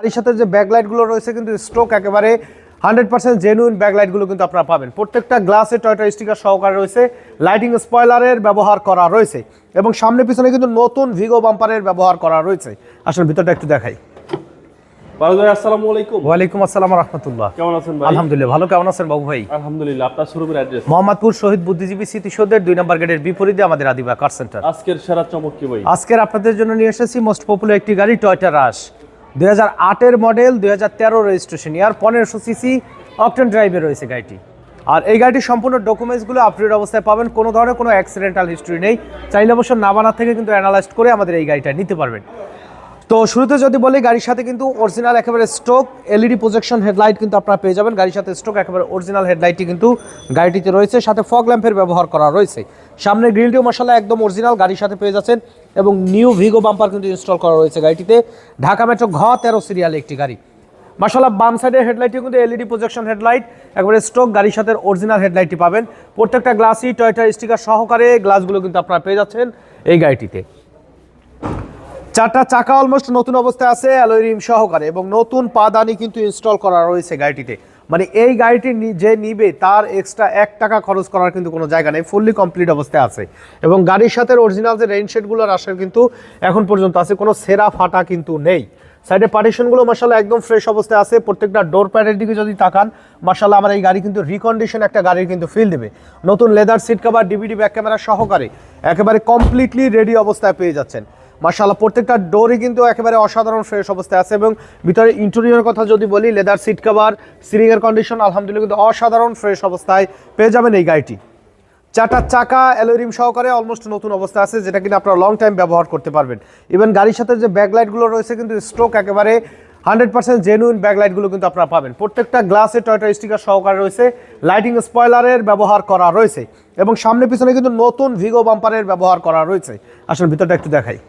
গাড়ির সাথে যে ব্যাকলাইটগুলো রয়েছে কিন্তু স্ট্রোক একেবারে 100% জেনুইন ব্যাকলাইটগুলো কিন্তু আপনারা পাবেন। প্রত্যেকটা গ্লাসে টয়োটা স্টিকার সহকারে রয়েছে, লাইটিং স্পয়লারের ব্যবহার করা রয়েছে এবং সামনে পিছনে কিন্তু নতুন ভিগো বাম্পারের ব্যবহার করা রয়েছে। আসলে ভিতরটা একটু দেখাই। আসসালামু আলাইকুম। ওয়ালাইকুম আসসালাম রাহমাতুল্লাহ। কেমন আছেন ভাই? আলহামদুলিল্লাহ ভালো। কেমন আছেন বাবু ভাই? আলহামদুলিল্লাহ। আপনার শোরুমের অ্যাড্রেস? মোহাম্মদপুর শহীদ বুদ্ধিজীবী স্মৃতিসৌধের 2 নম্বর গেটের বিপরীতে আমাদের আদিবা কার সেন্টার। আজকের সেরা চমক কি ভাই? আজকের আপনাদের জন্য নিয়ে এসেছি মোস্ট পপুলার একটি গাড়ি, টয়োটা রাশ 2008 এর মডেল, 2013 রেজিস্ট্রেশন ইয়ার, 1500 সিসি অকটেন ড্রাইভে রয়েছে গাড়িটি। আর এই গাড়িটির সম্পূর্ণ ডকুমেন্টসগুলো আপডেট অবস্থায় পাবেন, কোনো ধরনের কোনো অ্যাক্সিডেন্টাল হিস্ট্রি নেই। চাইলে অবশ্য নাবানা থেকে কিন্তু অ্যানালাইজ করে আমাদের এই গাড়িটা নিতে পারবেন। তো শুরুতে যদি বলি, গাড়ির সাথে কিন্তু অরিজিনাল একেবারে স্টক এলইডি প্রজেকশন হেডলাইট কিন্তু আপনারা পেয়ে যাবেন। গাড়ির সাথে স্টক একেবারে অরিজিনাল হেডলাইটটি কিন্তু গাড়িটিতে রয়েছে, সাথে ফগ ল্যাম্পের ব্যবহার করা রয়েছে। সামনের গ্রিলটিও মাশাআল্লাহ একদম অরিজিনাল গাড়ির সাথে পেয়ে যাচ্ছেন এবং নিউ ভিগো বাম্পার কিন্তু ইনস্টল করা রয়েছে গাড়িটিতে। ঢাকা মেট্রো ঘ 13 সিরিয়াল একটি গাড়ি। মাশাআল্লাহ বাম সাইডের হেডলাইটটিও কিন্তু এলইডি প্রজেকশন হেডলাইট, একেবারে স্টক গাড়ির সাথে অরিজিনাল হেডলাইটটি পাবেন। প্রত্যেকটা গ্লাসই টয়োটা স্টিকার সহকারে গ্লাসগুলো কিন্তু আপনারা পেয়ে যাচ্ছেন এই গাড়িটিতে। চারটা চাকা অলমোস্ট নতুন অবস্থায় আছে অ্যালয় রিম সহকারে এবং নতুন পাদানি কিন্তু ইনস্টল করা রয়েছে গাড়িটিতে। মানে এই গাড়িটি যে নিবে তার এক্সট্রা 1 টাকা খরচ করার কিন্তু কোনো জায়গা নেই, ফুললি কমপ্লিট অবস্থায় আছে এবং গাড়ির সাথে অরিজিনাল যে রেইনশেডগুলো রাশের কিন্তু এখন পর্যন্ত আছে, কোনো সেরা ফাটা কিন্তু নেই। সাইডে পার্টিশনগুলো মাশাআল্লাহ একদম ফ্রেশ অবস্থায় আছে। প্রত্যেকটা ডোর প্যাডের দিকে যদি তাকান, মাশাআল্লাহ আমার এই গাড়ি কিন্তু রিকন্ডিশন একটা গাড়ির কিন্তু ফিল দেবে। নতুন leather seat cover, DVD back camera সহকারে একেবারে কমপ্লিটলি রেডি অবস্থায় পেয়ে যাচ্ছেন। মাশাআল্লাহ প্রত্যেকটা ডোরই কিন্তু একেবারে অসাধারণ ফ্রেশ অবস্থায় আছে এবং ভিতরে ইন্টেরিয়র কথা যদি বলি, লেদার সিট কভার, সিলিং এর কন্ডিশন আলহামদুলিল্লাহ কিন্তু অসাধারণ ফ্রেশ অবস্থায় পেয়ে যাবেন এই গাড়িটি। চারটা চাকা অ্যালয় রিম সহকারে অলমোস্ট নতুন অবস্থায় আছে, যেটা কিন্তু আপনারা লং টাইম ব্যবহার করতে পারবেন। ইভেন গাড়ির সাথে যে ব্যাকলাইটগুলো রয়েছে কিন্তু স্ট্রোক একেবারে 100% জেনুইন ব্যাকলাইটগুলো কিন্তু আপনারা পাবেন। প্রত্যেকটা গ্লাসে টয়োটা স্টিকার সহকারে রয়েছে, লাইটিং স্পয়লারের ব্যবহার করা রয়েছে এবং সামনে পিছনে কিন্তু নতুন ভিগো বাম্পারের ব্যবহার করা রয়েছে। আসলে ভিতরটা একটু দেখাই।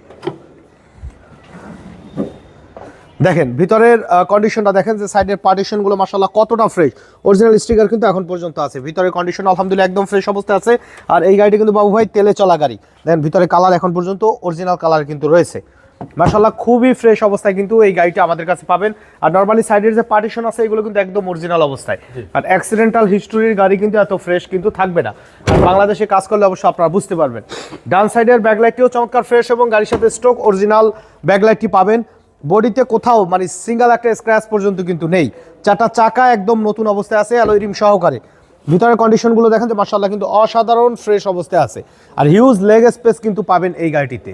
দেখেন ভিতরের কন্ডিশনটা দেখেন, যে সাইডের পার্টিশনগুলো মাশাআল্লাহ কতটা ফ্রেশ, অরিজিনাল স্টিকার কিন্তু এখন পর্যন্ত আছে। ভিতরের কন্ডিশন আলহামদুলিল্লাহ একদম ফ্রেশ অবস্থায় আছে। আর এই গাড়িটি কিন্তু বাবু ভাই তেলে চলা গাড়ি। দেখেন ভিতরে কালার এখন পর্যন্ত অরিজিনাল কালার কিন্তু রয়েছে। মাশাআল্লাহ খুবই ফ্রেশ অবস্থায় কিন্তু এই গাড়িটা আমাদের কাছে পাবেন। আর নরমালি সাইডের যে পার্টিশন আছে এগুলো কিন্তু একদম অরিজিনাল অবস্থায়। আর অ্যাক্সিডেন্টাল হিস্টোরির গাড়ি কিন্তু এত ফ্রেশ কিন্তু থাকবে না। আর বাংলাদেশে কাজ করলে অবশ্যই আপনারা বুঝতে পারবেন। ডান সাইডের ব্যাকলাইটটিও চমৎকার ফ্রেশ এবং গাড়ির সাথে স্টক অরিজিনাল ব্যাকলাইটটি পাবেন। বডিতে কোথাও মানে সিঙ্গেল একটা স্ক্র্যাচ পর্যন্ত কিন্তু নেই। চারটা চাকা একদম নতুন অবস্থায় আছে অ্যালয় রিম সহকারে। ভিতরের কন্ডিশনগুলো দেখেন যে মাশাআল্লাহ কিন্তু অসাধারণ ফ্রেশ অবস্থায় আছে। আর হিউজ লেগ স্পেস কিন্তু পাবেন এই গাড়িটিতে।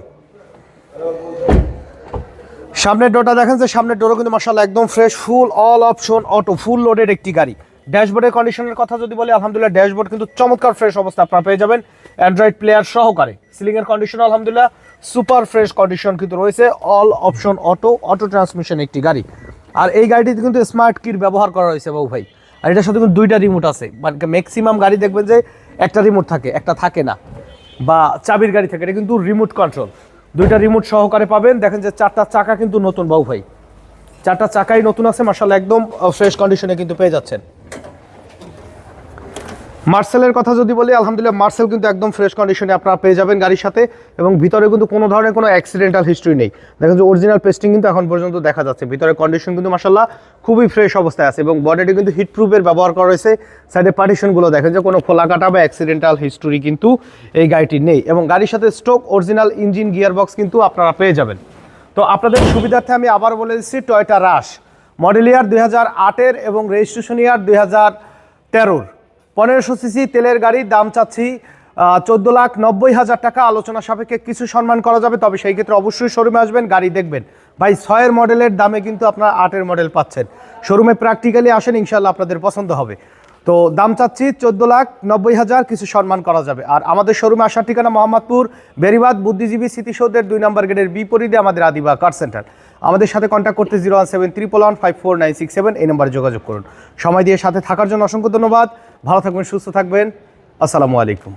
সামনের ডোরটা দেখেন, যে সামনের ডোরও কিন্তু মাশাআল্লাহ একদম ফ্রেশ, ফুল all option auto, full loaded একটি গাড়ি। ড্যাশবোর্ডের কন্ডিশনের কথা যদি বলি, আলহামদুলিল্লাহ ড্যাশবোর্ড কিন্তু চমৎকার ফ্রেশ অবস্থা আপনারা পেয়ে যাবেন অ্যান্ড্রয়েড প্লেয়ার সহকারে। সিলিং এর কন্ডিশন আলহামদুলিল্লাহ সুপার ফ্রেশ কন্ডিশন কিন্তু রয়েছে, all option auto, auto transmission একটি গাড়ি। আর এই গাড়িটিতে কিন্তু স্মার্ট কির ব্যবহার করা হয়েছে বাবু ভাই। আর এটার সাথে কিন্তু 2টা রিমোট আছে। মানে ম্যাক্সিমাম গাড়ি দেখবেন যে একটা রিমোট থাকে, একটা থাকে না, বা চাবির গাড়ি থাকে। এটা কিন্তু রিমোট কন্ট্রোল, 2টা রিমোট সহকারে পাবেন। দেখেন যে চারটা চাকা কিন্তু নতুন বাবু ভাই, চারটা চাকাই নতুন আছে মাশাআল্লাহ একদম ফ্রেশ কন্ডিশনে কিন্তু পেয়ে যাচ্ছেন। মার্সেলের কথা যদি বলি, আলহামদুলিল্লাহ মার্সেল কিন্তু একদম ফ্রেশ কন্ডিশনে আপনারা পেয়ে যাবেন গাড়ির সাথে এবং ভিতরে কিন্তু কোনো ধরনের কোনো অ্যাক্সিডেন্টাল হিস্ট্রি নেই। দেখেন যে অরিজিনাল পেস্টিং কিন্তু এখন পর্যন্ত দেখা যাচ্ছে। ভিতরে কন্ডিশন কিন্তু মাশাআল্লাহ খুবই ফ্রেশ অবস্থায় আছে এবং বডিটি কিন্তু হিট প্রুফের ব্যবহার করা রয়েছে। সাইডে পার্টিশনগুলো দেখেন যে কোনো খোলা কাটা বা অ্যাক্সিডেন্টাল হিস্ট্রি কিন্তু এই গাড়িটির নেই এবং গাড়ির সাথে স্টক অরিজিনাল ইঞ্জিন গিয়ারবক্স কিন্তু আপনারা পেয়ে যাবেন। তো আপনাদের সুবিধার্থে আমি আবার বলে দিচ্ছি, টয়োটা রাশ মডেল ইয়ার 2008 এবং রেজিস্ট্রেশন ইয়ার 2013, 1500 সিসি তেলের গাড়ি। দাম চাচ্ছি 14,90,000 টাকা। আলোচনা সাপেক্ষে কিছু সম্মান করা যাবে, তবে সেই ক্ষেত্রে অবশ্যই শোরুমে আসবেন, গাড়ি দেখবেন। ভাই 6 মডেলের দামে কিন্তু আপনারা 8 মডেল পাচ্ছেন। শোরুমে প্র্যাকটিক্যালি আসেন, ইনশাল্লাহ আপনাদের পছন্দ হবে। তো দাম চাচ্ছি 14,90,000, কিছু সম্মান করা যাবে। আর আমাদের শোরুমে আসার ঠিকানা মোহাম্মদপুর বেরিবাদ বুদ্ধিজীবী স্মৃতিসৌধের 2 নম্বর গেটের বিপরীতে আমাদের আদিবা কার সেন্টার। আমাদের সাথে কন্ট্যাক্ট করতে 01711154967 এই নম্বরে যোগাযোগ করুন। সময় দিয়ে সাথে থাকার জন্য অসংখ্য ধন্যবাদ। ভালো থাকবেন, সুস্থ থাকবেন। আসসালামু আলাইকুম।